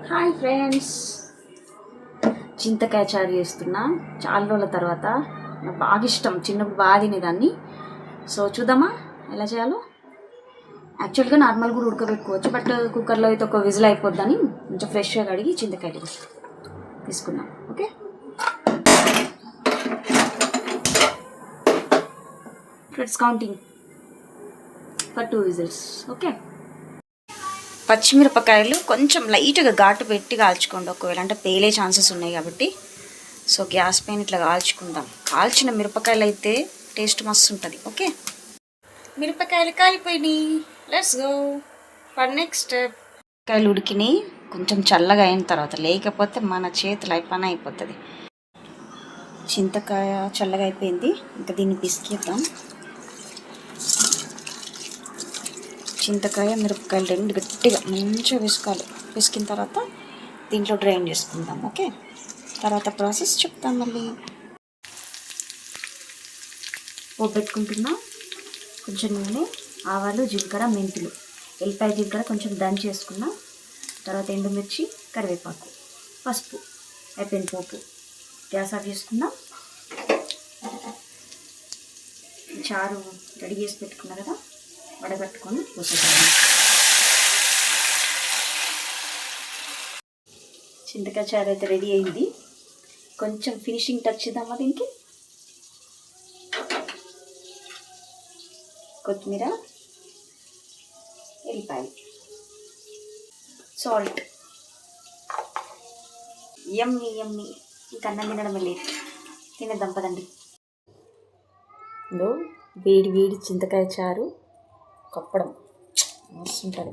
Hi friends, చింతకాయ చారు చేస్తున్నా చాలా రోజుల తర్వాత. నాకు బాగా ఇష్టం, చిన్నప్పుడు బాగా తినేదాన్ని. సో చూద్దామా ఎలా చేయాలో. యాక్చువల్గా నార్మల్ కూడా ఉడకబెట్టుకోవచ్చు, బట్ కుక్కర్లో అయితే ఒక విజిల్ అయిపోద్దని కొంచెం ఫ్రెష్గా కడిగి చింతకాయలు తీసుకున్నాం. Okay, it's counting for 2 whistles. Okay, పచ్చిమిరపకాయలు కొంచెం లైట్గా ఘాటు పెట్టి కాల్చుకోండి, ఒకవేళ అంటే పేలే ఛాన్సెస్ ఉన్నాయి కాబట్టి. సో గ్యాస్ పైన ఇట్లా కాల్చుకుందాం. కాల్చిన మిరపకాయలు అయితే టేస్ట్ మస్తు ఉంటుంది. ఓకే, మిరపకాయలు కాలిపోయినాయి. Let's go for next step. కాయలు ఉడికినాయి, కొంచెం చల్లగా అయిన తర్వాత, లేకపోతే మన చేతులు పని అయిపోతుంది. చింతకాయ చల్లగా అయిపోయింది, ఇంకా దీన్ని పిసికిద్దాం. చింతకాయ మిరపకాయలు రెండు గట్టిగా మంచిగా పిసకాలి. పిసికిన తర్వాత దీంట్లో డ్రైన్ చేసుకుందాం. ఓకే, తర్వాత ప్రాసెస్ చెప్తాం మళ్ళీ. పెట్టుకుంటున్నా. కొంచెం నూనె, ఆవాలు, జీలకర్ర, మెంతులు, ఎల్లిపాయ జీలకర్ర కొంచెం దంచేసుకున్నా. తర్వాత ఎండుమిర్చి, కరివేపాకు, పసుపు. అయిపోయింది పోపు. గ్యాస్ ఆఫ్ చేసుకుందాం. చారు రెడీ చేసి పెట్టుకున్నా కదా, వడగట్టుకొని పోసేద్దాం. చింతకాయ చారు అయితే రెడీ అయింది. కొంచెం ఫినిషింగ్ టచ్ ఇద్దామా దీనికి. కొత్తిమీర, ఎల్లిపాయ, సాల్ట్. యమ్మీ యమ్మీ. ఇంకా అన్నం తినడం లేదు, తినేద్దాం పదండి. వేడి వేడి చింతకాయ చారు, కప్పడం మస్తు ఉంటుంది.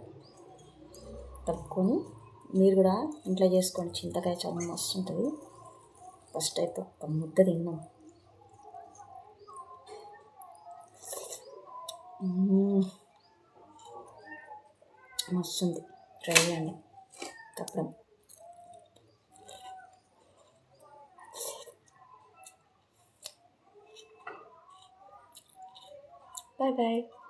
కలుపుకొని మీరు కూడా ఇంట్లో చేసుకోండి. చింతకాయ చారు మస్తు ఉంటుంది. ఫస్ట్ అయితే ఒక ముద్ద తిన్నాం. మస్తు ఉంది, ట్రై చేయండి. కప్పడం. Bye bye.